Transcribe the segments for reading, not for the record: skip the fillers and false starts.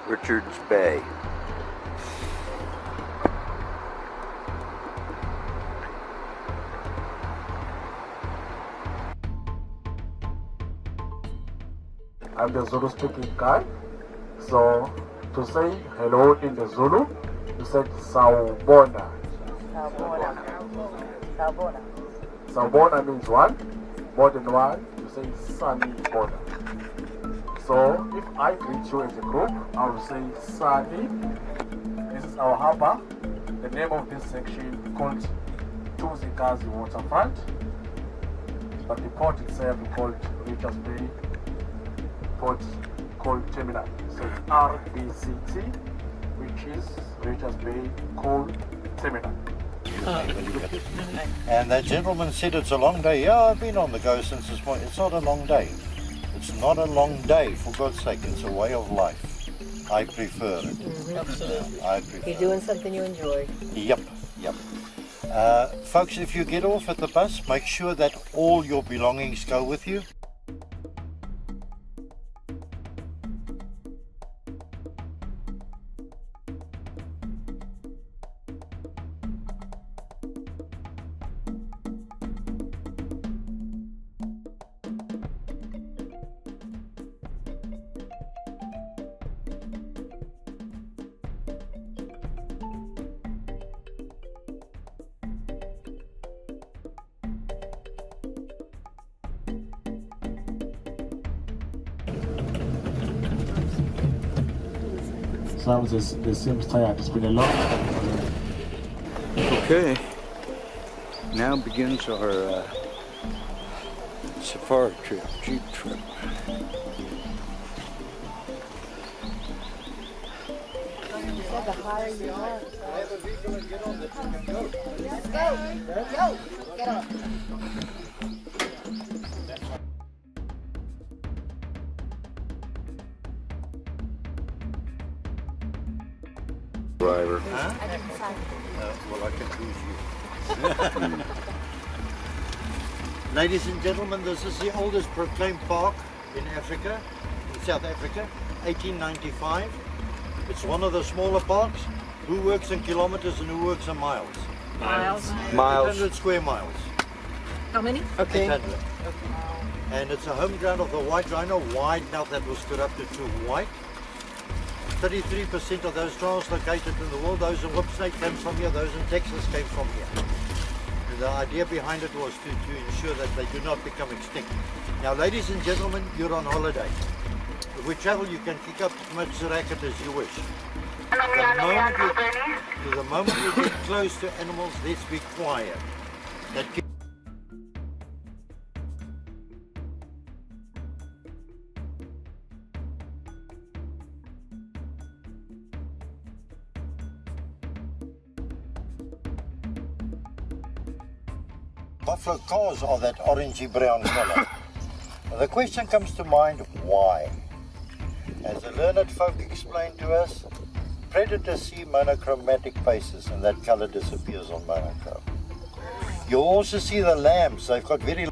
Richards Bay. I'm the Zulu speaking guy. So to say hello in the Zulu, you said Sawubona. Sawubona. Sawubona means one. More than one, you say Sanibona. So if I greet you as a group, I will say Sani. This is our harbor. The name of this section is called Tuzikazi Waterfront. But the port itself is called Richards Bay Port Coal Terminal. So it's RBCT, which is Richards Bay Coal Terminal. And that gentleman said it's a long day. Yeah, I've been on the go since this morning. It's not a long day. It's not a long day, for God's sake. It's a way of life. I prefer it. Absolutely. I prefer You're doing something you enjoy. Yep. Folks, if you get off at the bus, make sure that all your belongings go with you. Sometimes they seem tired. It's been a long time. Okay, now begins our safari trip, jeep trip. The higher you are. Go. Get up. Driver. Well, I can lose you. Ladies and gentlemen, this is the oldest proclaimed park in Africa, in South Africa, 1895. It's one of the smaller parks. Who works in kilometers and who works in miles? Miles. 800 square miles. How many? 800. And it's a home ground of the white rhino, wide now that was corrupted to white. 33% of those translocated in the world, those in Whipsnake came from here, those in Texas came from here. And the idea behind it was to ensure that they do not become extinct. Now, ladies and gentlemen, you're on holiday. If we travel, you can kick up as much racket as you wish. The moment you get close to animals, let's be quiet. Buffalo cars are that orangey brown color. The question comes to mind, why? As the learned folk explained to us, predators see monochromatic faces and that color disappears on monochrome. You also see the lambs, they've got very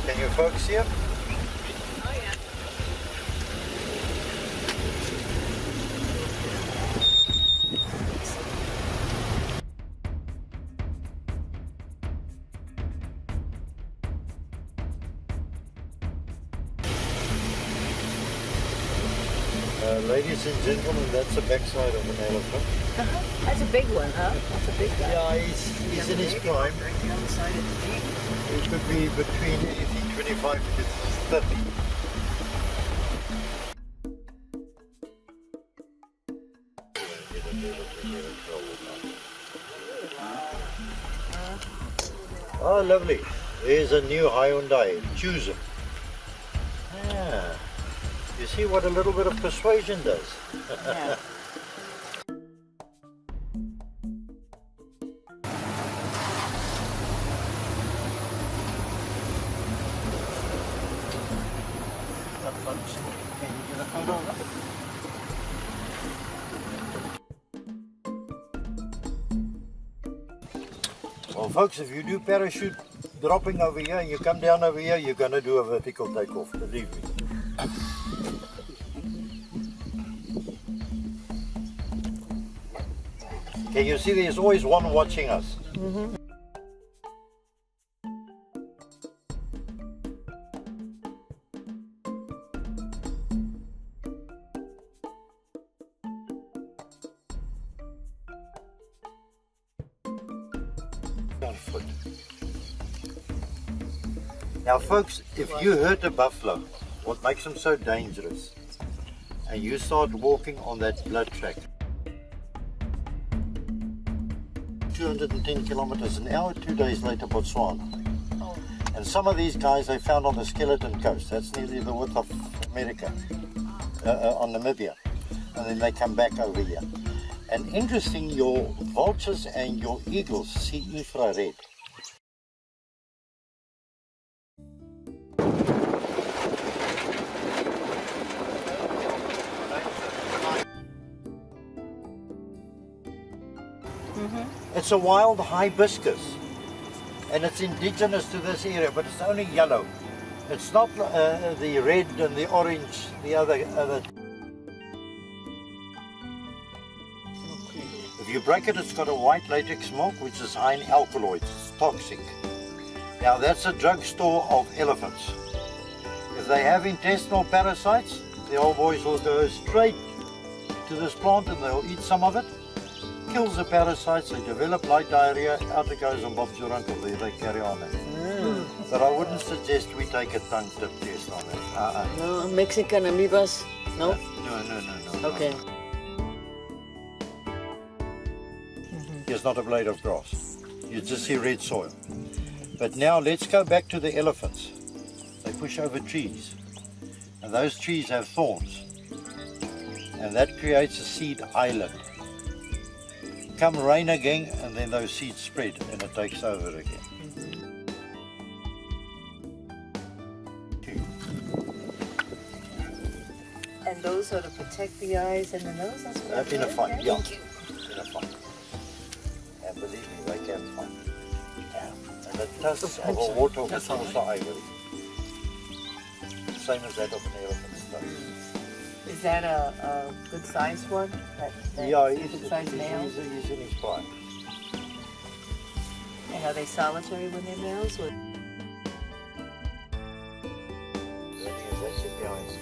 Can you folks see it? Oh, yeah. Ladies and gentlemen, that's the backside of an elephant. That's a big one, huh? That's a big guy. Yeah, he's in his prime. It could be between anything 25 to 30. Oh, lovely. There's a new Hyundai. Choose it. Ah, you see what a little bit of persuasion does? Yeah. folks. Can you get a photo of that? Well, folks, if you do parachute dropping over here and you come down over here, you're going to do a vertical takeoff, believe me. Can you see there's always one watching us? Mm-hmm. On foot. Now folks, if you hurt a buffalo, what makes them so dangerous, and you start walking on that blood track, 210 kilometers an hour, 2 days later Botswana. And some of these guys they found on the Skeleton Coast, that's nearly the width of America, on Namibia, and then they come back over here. And interesting, your vultures and your eagles see infrared. It's a wild hibiscus, and it's indigenous to this area, but it's only yellow. It's not the red and the orange, the other. If you break it, it's got a white latex milk, which is high in alkaloids. It's toxic. Now that's a drugstore of elephants. If they have intestinal parasites, the old boys will go straight to this plant and they'll eat some of it. Kills the parasites, they develop light diarrhea, out it goes and Bob's your uncle, there they carry on it. But I wouldn't suggest we take a tongue tip test on that. No, Mexican amoebas? No? No. Okay. Here's not a blade of grass. You just see red soil. But now let's go back to the elephants. They push over trees. And those trees have thorns. And that creates a seed island. Come rain again, and then those seeds spread, and it takes over again. And those are to protect the eyes and the nose? That's what In a fight, okay. yeah. In a fight. And believe me, they can fight. Yeah. And the tusks of a warthog is also ivory. Same as that of an elephant's tusk. Is that a good sized one? Yeah, good sized male? he's in his prime. And are they solitary when they're males? Or? That's it, guys.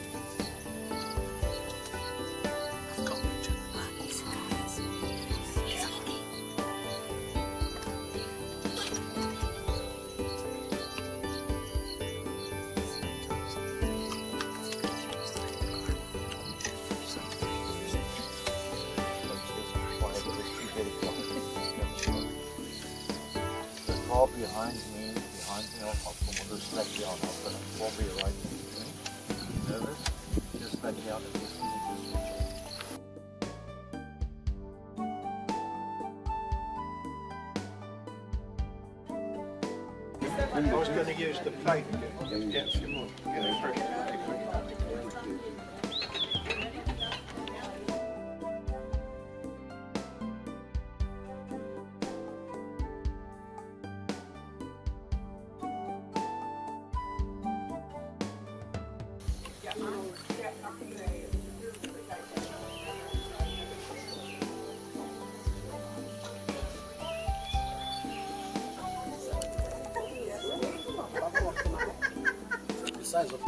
Behind me, I'll come on this back down. I'm going to probably right in. Nervous? Just back down and just I was going to use the plate to get some more. Get it fresh. Size of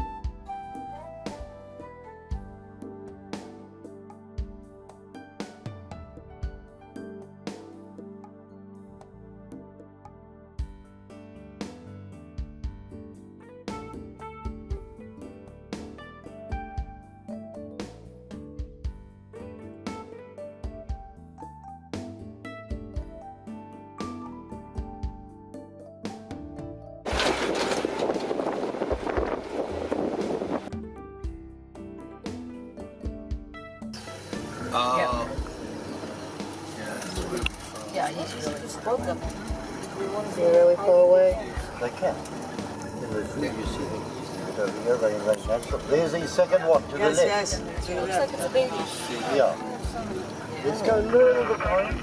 Yeah, he's really spoke them. They're really far away. They can. In the zoo, you see them. over here. They natural. There's the second one to the left. Yes. Looks like it's a baby. Yeah. Let's go a little bit higher.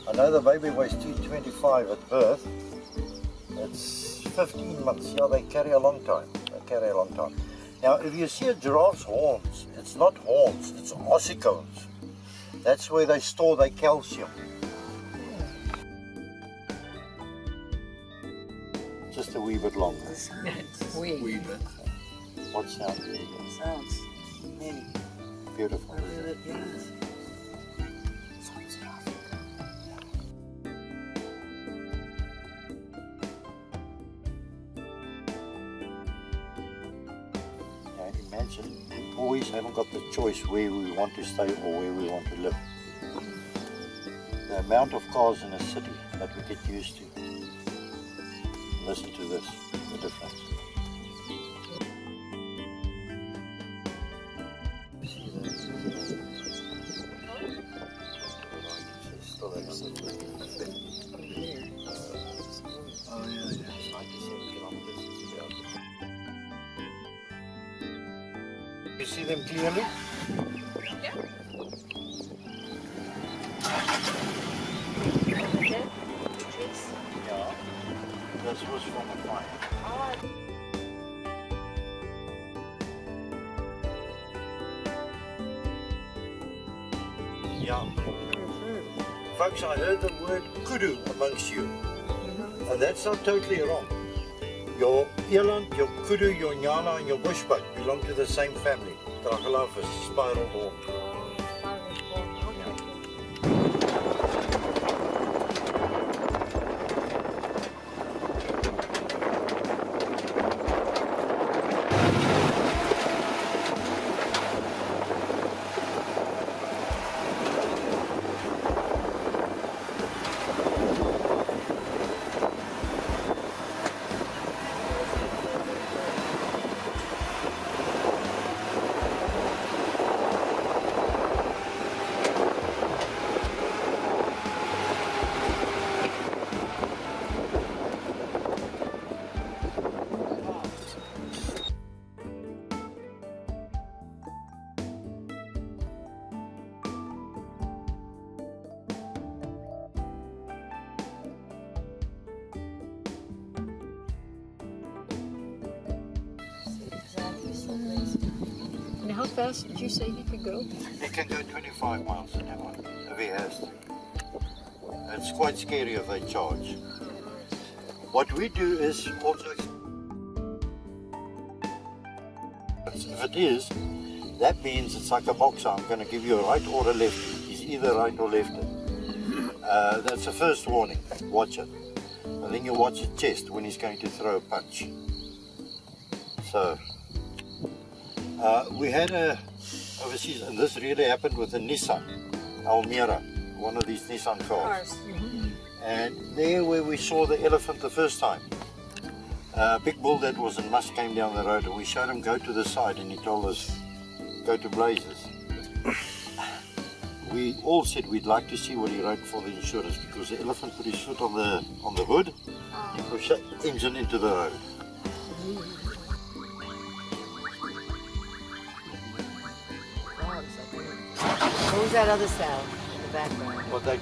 I know the baby weighs 225 at birth. It's 15 months. Yeah, they carry a long time. Now, if you see a giraffe's horns, it's not horns, it's ossicones. That's where they store their calcium. Just a wee bit longer. Wee. What sound do you hear? Sounds many. Beautiful. Yes. Now imagine we always haven't got the choice where we want to stay or where we want to live. The amount of cars in a city that we get used to. Listen to this, the difference. You see them clearly? Yeah. This was from a fire. Yeah. Folks, I heard the word kudu amongst you. And that's not totally wrong. Your eland, your kudu, your nyala and your bushbuck belong to the same family. Draculaphus, spiral horn. And how fast did you say he could go? It can go 25 miles an hour if he has to. It's quite scary if they charge. What we do is also, if it is, that means it's like a boxer. I'm going to give you a right or a left. He's either right or lefted. That's the first warning. Watch it. And then you watch his chest when he's going to throw a punch. So, we had a overseas, and this really happened with a Nissan Almera, one of these Nissan cars. And there where we saw the elephant the first time, a big bull that was in musk came down the road, and we showed him go to the side, and he told us go to blazes. We all said we'd like to see what he wrote for the insurance, because the elephant put his foot on the hood and pushed the engine into the road. What was that other sound in the background? But that,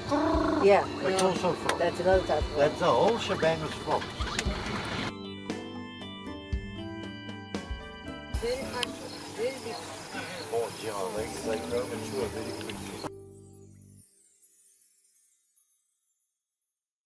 Yeah. it's also frogs. That's another type of That's the whole shebang of frogs. Oh, yeah, they grow mature very quickly.